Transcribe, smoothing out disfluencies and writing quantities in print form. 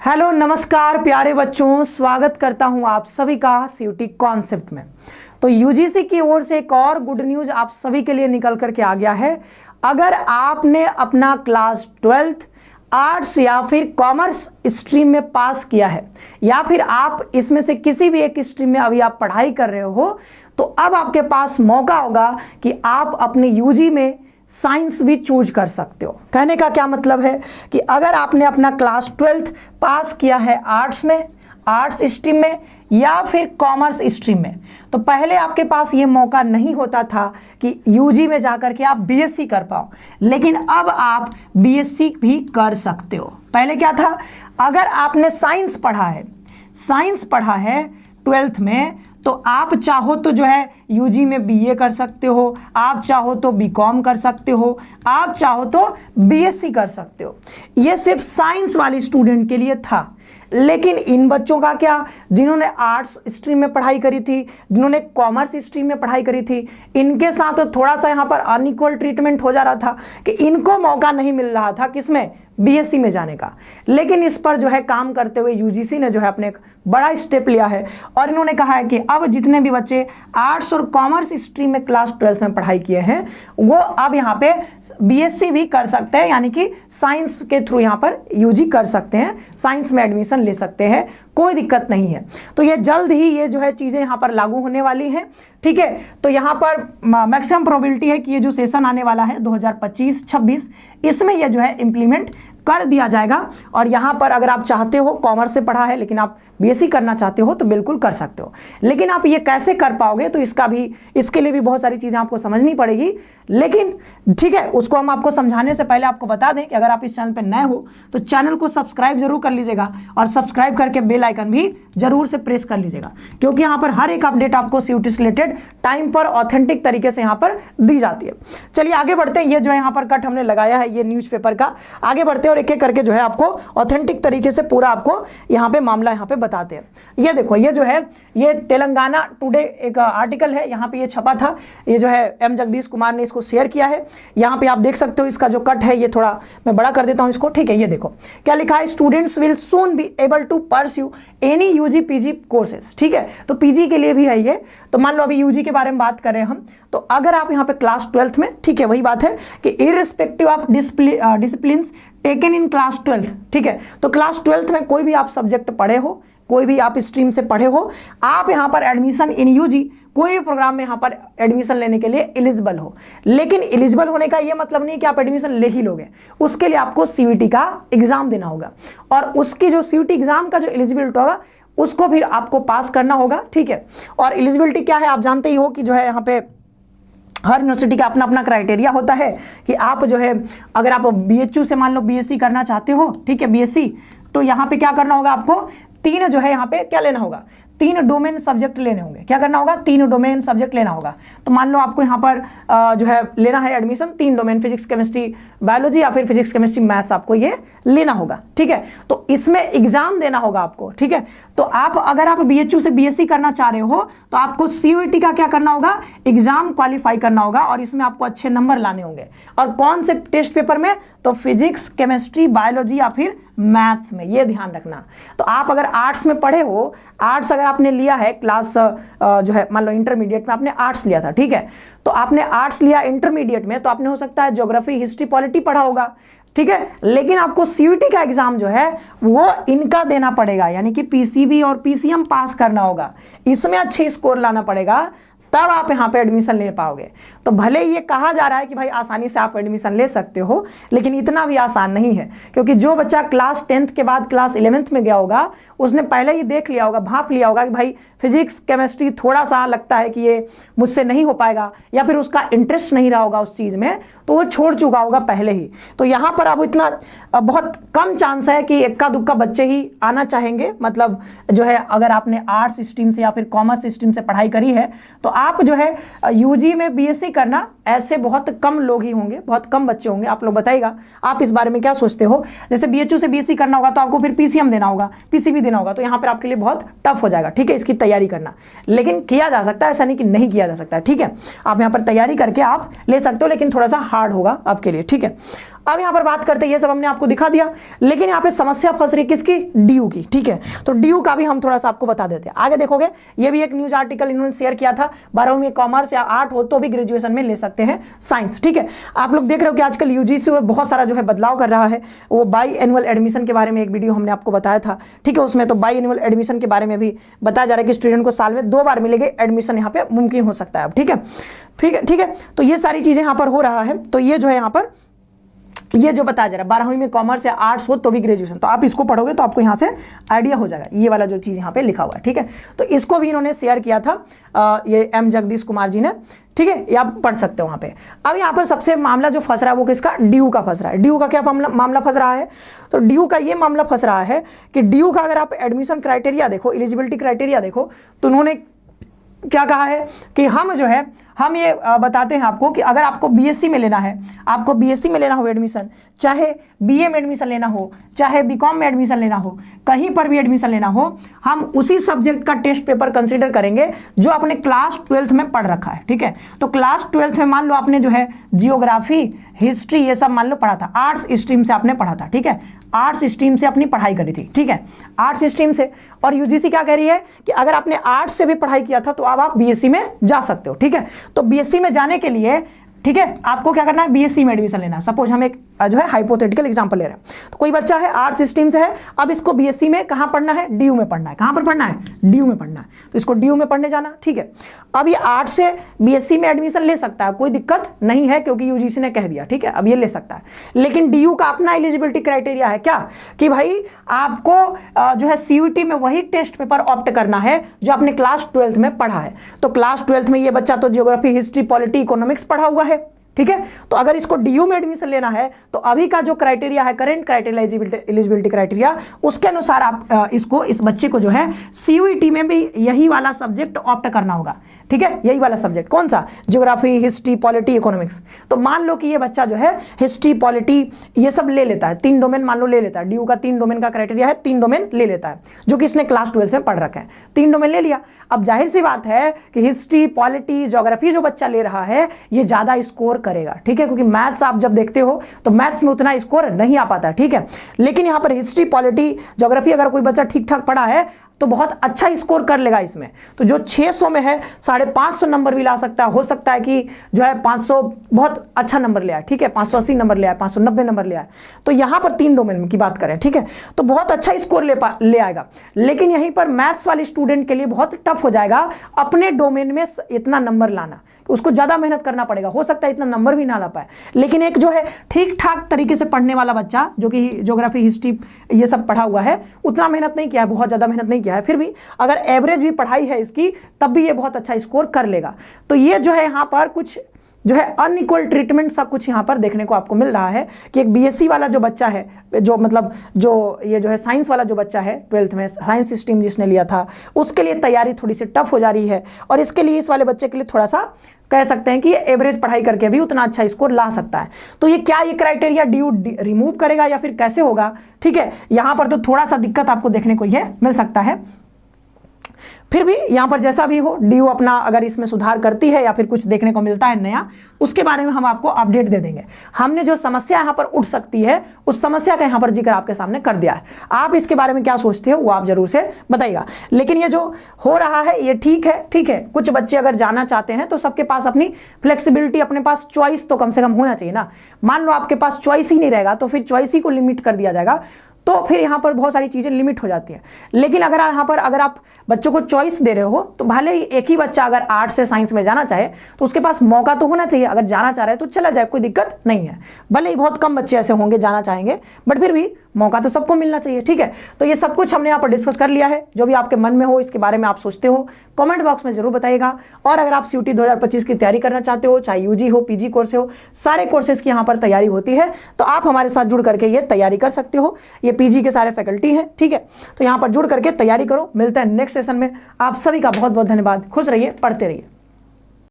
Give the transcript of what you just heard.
Hello नमस्कार प्यारे बच्चों, स्वागत करता हूं आप सभी का सीयूटी कॉन्सेप्ट में। तो यूजीसी की ओर से एक और गुड न्यूज़ आप सभी के लिए निकल करके आ गया है। अगर आपने अपना क्लास 12th आर्ट्स या फिर कॉमर्स स्ट्रीम में पास किया है या फिर आप इसमें से किसी भी एक स्ट्रीम में अभी आप पढ़ाई कर रहे हो, तो अब आपके पास मौका होगा कि आप अपने यूजी में साइंस भी चूज कर सकते हो। कहने का क्या मतलब है कि अगर आपने अपना क्लास 12th पास किया है आर्ट्स में, आर्ट्स स्ट्रीम में या फिर कॉमर्स स्ट्रीम में, तो पहले आपके पास ये मौका नहीं होता था कि यूजी में जाकर के आप बीएससी कर पाओ, लेकिन अब आप बीएससी भी कर सकते हो। पहले क्या था, अगर आपने साइंस पढ़ा है 12th में, तो आप चाहो तो जो है यूजी में बीए कर सकते हो, आप चाहो तो बीकॉम कर सकते हो, आप चाहो तो बीएससी कर सकते हो। ये सिर्फ साइंस वाले स्टूडेंट के लिए था। लेकिन इन बच्चों का क्या, जिन्होंने आर्ट्स स्ट्रीम में पढ़ाई करी थी, जिन्होंने कॉमर्स स्ट्रीम में पढ़ाई करी थी, इनके साथ तो थोड़ा सा यहाँ पर अनइक्वल ट्रीटमेंट हो जा रहा था कि इनको मौका नहीं मिल रहा था किसमें, बीएससी में जाने का। लेकिन इस पर जो है काम करते हुए यूजीसी ने जो है अपने एक बड़ा स्टेप लिया है और इन्होंने कहा है कि अब जितने भी बच्चे आर्ट्स और कॉमर्स स्ट्रीम में क्लास 12th में पढ़ाई किए हैं, वो अब यहाँ पे बीएससी भी कर सकते हैं, यानी कि साइंस के थ्रू यहाँ पर यूजी कर सकते हैं, साइंस में एडमिशन ले सकते हैं, कोई दिक्कत नहीं है। तो ये जल्द ही ये जो है चीज़ें यहाँ पर लागू होने वाली हैं, ठीक है। तो यहाँ पर मैक्सिमम प्रोबेबिलिटी है कि ये जो सेशन आने वाला है 2025-26, इसमें ये जो है इम्प्लीमेंट कर दिया जाएगा। और यहाँ पर अगर आप चाहते हो, कॉमर्स से पढ़ा है लेकिन आप बीएससी करना चाहते हो, तो बिल्कुल कर सकते हो। लेकिन आप ये कैसे कर पाओगे, तो इसके लिए भी बहुत सारी चीज़ें आपको समझनी पड़ेगी। लेकिन ठीक है, उसको हम आपको समझाने से पहले आपको बता दें कि अगर आप इस चैनल पर नए हो तो चैनल को सब्सक्राइब जरूर कर लीजिएगा और सब्सक्राइब करके बेल आइकन भी जरूर से प्रेस कर लीजिएगा, क्योंकि यहाँ पर हर एक अपडेट आपको सीयूटी से रिलेटेड टाइम पर ऑथेंटिक तरीके से यहाँ पर दी जाती है। चलिए आगे बढ़ते हैं। ये जो है यहाँ पर कट हमने लगाया है ये न्यूज़पेपर का, आगे बढ़ते हैं और एक एक करके जो है आपको ऑथेंटिक तरीके से पूरा आपको यहाँ पे मामला यहाँ पे बताते हैं। ये देखो, ये जो है ये तेलंगाना टुडे एक आर्टिकल है, यहाँ पे ये छपा था, ये जो है एम जगदीश कुमार ने इसको शेयर किया है। यहाँ पे आप देख सकते हो, इसका जो कट है ये थोड़ा मैं बड़ा कर देता हूँ इसको, ठीक है। ये देखो क्या लिखा है, students will soon be able to pursue any UG PG courses, ठीक है। तो पीजी के लिए भी है ये। तो मान लो अभी यूजी के बारे में बात कर रहे हैं हम, तो अगर आप यहाँ पे क्लास 12th में, ठीक है, वही बात है कि irrespective of discipline taken in class 12th, ठीक है। तो क्लास 12th में कोई भी आप सब्जेक्ट पढ़े हो, कोई भी आप स्ट्रीम से पढ़े हो, आप यहाँ पर एडमिशन इन यूजी कोई भी प्रोग्राम में यहाँ पर एडमिशन लेने के लिए एलिजिबल हो। लेकिन एलिजिबल होने का ये मतलब नहीं कि आप एडमिशन ले ही लोगे, उसके लिए आपको सीयूटी का एग्जाम देना होगा और उसकी जो सीयूटी एग्जाम का जो एलिजिबिलिटी होगा उसको फिर आपको पास करना होगा, ठीक है। और एलिजिबिलिटी क्या है, आप जानते ही हो कि जो है यहाँ पे हर यूनिवर्सिटी का अपना अपना क्राइटेरिया होता है कि आप जो है, अगर आप बीएचयू से मान लो बीएससी करना चाहते हो, ठीक है, बीएससी, तो यहाँ पे क्या करना होगा आपको, 3 जो है यहाँ पे क्या लेना होगा, 3 डोमेन सब्जेक्ट लेने होंगे। क्या करना होगा, 3 डोमेन सब्जेक्ट लेना होगा। तो मान लो आपको यहाँ पर जो है लेना है admission 3 domain, physics chemistry biology या फिर फिजिक्स केमिस्ट्री मैथ्स, आपको ये लेना होगा, ठीक है। तो इसमें एग्जाम देना होगा आपको, ठीक है। तो आप अगर आप बीएचयू से बीएससी करना चाह रहे हो तो आपको सीयूटी का क्या करना होगा, एग्जाम क्वालिफाई करना होगा और इसमें आपको अच्छे नंबर लाने होंगे। और कौन से टेस्ट पेपर में, तो फिजिक्स केमिस्ट्री बायोलॉजी या फिर मैथ्स में, ये ध्यान रखना। तो आप अगर आर्ट्स में पढ़े हो, आर्ट्स अगर आपने लिया है क्लास जो है मान लो इंटरमीडिएट में आपने आर्ट्स लिया था, ठीक है, तो आपने आर्ट्स लिया इंटरमीडिएट में, तो आपने हो सकता है ज्योग्राफी हिस्ट्री पॉलिटी पढ़ा होगा, ठीक है। लेकिन आपको सीयूटी का एग्जाम जो है वो इनका देना पड़ेगा, यानी कि पीसीबी और पीसीएम पास करना होगा, इसमें अच्छे स्कोर लाना पड़ेगा, तब आप यहाँ पे एडमिशन ले पाओगे। तो भले ही ये कहा जा रहा है कि भाई आसानी से आप एडमिशन ले सकते हो, लेकिन इतना भी आसान नहीं है, क्योंकि जो बच्चा क्लास 10th के बाद क्लास 11th में गया होगा, उसने पहले ही देख लिया होगा, भाप लिया होगा कि भाई फिजिक्स केमिस्ट्री थोड़ा सा लगता है कि ये मुझसे नहीं हो पाएगा, या फिर उसका इंटरेस्ट नहीं रहा होगा उस चीज़ में, तो वो छोड़ चुका होगा पहले ही। तो यहाँ पर अब इतना बहुत कम चांस है कि इक्का दुक्का बच्चे ही आना चाहेंगे, मतलब जो है अगर आपने आर्ट्स स्ट्रीम से या फिर कॉमर्स स्ट्रीम से पढ़ाई करी है, तो आप जो है यूजी में बीएससी करना, ऐसे बहुत कम लोग ही होंगे, बहुत कम बच्चे होंगे। आप लोग बताइएगा आप इस बारे में क्या सोचते हो। जैसे बीएचयू से बीएससी करना होगा तो आपको फिर पीसीएम देना होगा, पीसीबी देना होगा, तो यहाँ पर आपके लिए बहुत टफ हो जाएगा, ठीक है, इसकी तैयारी करना। लेकिन किया जा सकता है, ऐसा नहीं कि नहीं किया जा सकता है, ठीक है। आप यहाँ पर तैयारी करके आप ले सकते हो, लेकिन थोड़ा सा हार्ड होगा आपके लिए, ठीक है। अब यहाँ पर बात करते हैं, ये सब हमने आपको दिखा दिया, लेकिन यहाँ पे समस्या फंस रही किसकी, डीयू की, ठीक है। तो डीयू का भी हम थोड़ा सा आपको बता देते हैं। आगे देखोगे ये भी एक न्यूज आर्टिकल इन्होंने शेयर किया था, 12वीं में कॉमर्स या आर्ट हो तो भी ग्रेजुएशन में ले सकते हैं साइंस, ठीक है। आप लोग देख रहे हो कि आजकल यूजीसी में बहुत सारा जो है बदलाव कर रहा है। वो बाई एनुअल एडमिशन के बारे में एक वीडियो हमने आपको बताया था, ठीक है। उसमें तो बाई एनुअल एडमिशन के बारे में भी बताया जा रहा है कि स्टूडेंट को साल में 2 बार मिलेगी एडमिशन, यहाँ पे मुमकिन हो सकता है अब, ठीक है, ठीक है, ठीक है। तो ये सारी चीजें यहाँ पर हो रहा है। तो ये जो है यहाँ पर ये जो बताया जा रहा है 12वीं में कॉमर्स या आर्ट्स हो तो भी ग्रेजुएशन, तो आप इसको पढ़ोगे तो आपको यहाँ से आइडिया हो जाएगा, ये वाला जो चीज़ यहाँ पे लिखा हुआ है, ठीक है। तो इसको भी इन्होंने शेयर किया था ये एम जगदीश कुमार जी ने, ठीक है, ये आप पढ़ सकते हो वहाँ पे। अब यहाँ पर सबसे मामला जो फंस रहा है वो किसका, डीयू का फंस रहा है। डीयू का क्या मामला फंस रहा है, तो डीयू का ये मामला फंस रहा है कि डीयू का अगर आप एडमिशन क्राइटेरिया देखो, एलिजिबिलिटी क्राइटेरिया देखो, तो उन्होंने क्या कहा है कि हम जो है हम ये बताते हैं आपको कि अगर आपको बीएससी में लेना है, आपको बीएससी में लेना हो एडमिशन, चाहे बीए में एडमिशन लेना हो, चाहे बीकॉम में एडमिशन लेना हो, कहीं पर भी एडमिशन लेना हो, हम उसी सब्जेक्ट का टेस्ट पेपर कंसीडर करेंगे जो आपने क्लास 12th में पढ़ रखा है, ठीक है। तो क्लास 12th में मान लो आपने जो है जियोग्राफी, हिस्ट्री, ये सब मान लो पढ़ा था, आर्ट्स स्ट्रीम से आपने पढ़ा था, ठीक है, आर्ट्स स्ट्रीम से अपनी पढ़ाई करी थी, ठीक है, आर्ट्स स्ट्रीम से। और यूजीसी क्या कह रही है कि अगर आपने आर्ट्स से भी पढ़ाई किया था तो अब आप बीएससी में जा सकते हो, ठीक है। तो बीएससी में जाने के लिए, ठीक है, आपको क्या करना है, बीएससी में एडमिशन लेना है। सपोज हम एक जो है हाइपोथेटिकल एग्जांपल ले रहे हैं, तो कोई बच्चा है आर्ट्स स्ट्रीम से है, अब इसको बीएससी में कहाँ पढ़ना है, डीयू में पढ़ना है। कहाँ पर पढ़ना है, डीयू में पढ़ना है, तो इसको डीयू में पढ़ने जाना, ठीक है। अब ये आर्ट्स से बीएससी में एडमिशन ले सकता है, कोई दिक्कत नहीं है, क्योंकि यूजीसी ने कह दिया, ठीक है, अब ये ले सकता है। लेकिन डीयू का अपना एलिजिबिलिटी क्राइटेरिया है क्या, कि भाई आपको जो है सीयूईटी में वही टेस्ट पेपर ऑप्ट करना है जो आपने क्लास 12th में पढ़ा है। तो क्लास 12th में ये बच्चा तो जियोग्राफी, हिस्ट्री, पॉलिटी, इकोनॉमिक्स पढ़ा हुआ है, ठीक है। तो अगर इसको डीयू में एडमिशन लेना है तो अभी का जो क्राइटेरिया है, करंट क्राइटेरिया, एलिजिबिलिटी क्राइटेरिया, उसके अनुसार आप इसको, इस बच्चे को जो है सीयूईटी में भी यही वाला सब्जेक्ट ऑप्ट करना होगा, ठीक है, यही वाला सब्जेक्ट। कौन सा, ज्योग्राफी, हिस्ट्री, पॉलिटी, इकोनॉमिक्स। तो मान लो कि ये बच्चा जो है हिस्ट्री, पॉलिटी ये सब ले लेता है, 3 डोमेन मान लो ले लेता है, डीयू का 3 डोमेन का क्राइटेरिया है, 3 डोमेन ले लेता है, जो कि इसने क्लास 12 में पढ़ रखा है, 3 डोमेन ले लिया। अब जाहिर सी बात है कि हिस्ट्री, पॉलिटी, ज्योग्राफी जो बच्चा ले रहा है ये ज्यादा स्कोर करेगा, ठीक है, क्योंकि मैथ्स आप जब देखते हो तो मैथ्स में उतना स्कोर नहीं आ पाता, ठीक है। लेकिन यहां पर हिस्ट्री, पॉलिटी, ज्योग्राफी अगर कोई बच्चा ठीक ठाक पढ़ा है तो बहुत अच्छा स्कोर कर लेगा इसमें। तो जो 600 में है 550 नंबर भी ला सकता है, हो सकता है कि जो है 500 बहुत अच्छा नंबर ले आए, ठीक है, 580 नंबर ले आए, 590 नंबर ले आए। तो यहां पर 3 डोमेन की बात करें, ठीक है, तो बहुत अच्छा स्कोर ले आएगा। लेकिन यहीं पर मैथ्स वाले स्टूडेंट के लिए बहुत टफ हो जाएगा अपने डोमेन में इतना नंबर लाना, उसको ज्यादा मेहनत करना पड़ेगा, हो सकता है इतना नंबर भी ना ला पाए। लेकिन एक जो है ठीक ठाक तरीके से पढ़ने वाला बच्चा जो कि ज्योग्राफी, हिस्ट्री ये सब पढ़ा हुआ है, उतना मेहनत नहीं किया है, बहुत ज्यादा मेहनत नहीं किया है, फिर भी अगर एवरेज भी पढ़ाई है इसकी तब भी ये बहुत अच्छा स्कोर कर लेगा। तो ये जो है यहाँ पर कुछ जो है अनइक्वल ट्रीटमेंट सा कुछ यहाँ पर देखने को आपको मिल रहा है कि एक बीएससी वाला जो बच्चा है, जो मतलब जो ये जो है साइंस वाला जो बच्चा है 12th में साइंस स्ट्रीम जिसने लिया था, उसके लिए तैयारी थोड़ी सी टफ हो जा रही है। और इसके लिए इस वाले बच्चे के लिए थोड़ा सा कह सकते हैं कि एवरेज पढ़ाई करके भी उतना अच्छा स्कोर ला सकता है। तो ये क्या ये क्राइटेरिया डीयू रिमूव करेगा या फिर कैसे होगा, ठीक है, यहाँ पर तो थोड़ा सा दिक्कत आपको देखने को ये मिल सकता है। फिर भी यहाँ पर जैसा भी हो, डीयू अपना अगर इसमें सुधार करती है या फिर कुछ देखने को मिलता है नया, उसके बारे में हम आपको अपडेट दे देंगे। हमने जो समस्या यहाँ पर उठ सकती है उस समस्या का यहाँ पर जिक्र आपके सामने कर दिया है। आप इसके बारे में क्या सोचते हो वो आप जरूर से बताइएगा। लेकिन ये जो हो रहा है ये ठीक है, ठीक है, कुछ बच्चे अगर जाना चाहते हैं तो सबके पास अपनी फ्लेक्सिबिलिटी, अपने पास चॉइस तो कम से कम होना चाहिए ना। मान लो आपके पास चॉइस ही नहीं रहेगा तो फिर चॉइस ही को लिमिट कर दिया जाएगा, तो फिर यहाँ पर बहुत सारी चीज़ें लिमिट हो जाती हैं। लेकिन अगर यहाँ पर अगर आप बच्चों को चॉइस दे रहे हो तो भले ही एक ही बच्चा अगर आर्ट्स से साइंस में जाना चाहे तो उसके पास मौका तो होना चाहिए, अगर जाना चाह रहे हैं तो चला जाए, कोई दिक्कत नहीं है। भले ही बहुत कम बच्चे ऐसे होंगे जाना चाहेंगे, बट फिर भी मौका तो सबको मिलना चाहिए, ठीक है। तो ये सब कुछ हमने यहाँ पर डिस्कस कर लिया है। जो भी आपके मन में हो, इसके बारे में आप सोचते हो, कमेंट बॉक्स में जरूर बताइएगा। और अगर आप सीयूटी 2025 की तैयारी करना चाहते हो, चाहे यूजी हो, पीजी कोर्स हो, सारे कोर्सेज की यहाँ पर तैयारी होती है, तो आप हमारे साथ जुड़ करके ये तैयारी कर सकते हो। ये पीजी के सारे फैकल्टी हैं, ठीक है, तो यहाँ पर जुड़ करके तैयारी करो। मिलते हैं नेक्स्ट सेशन में। आप सभी का बहुत बहुत धन्यवाद। खुश रहिए, पढ़ते रहिए।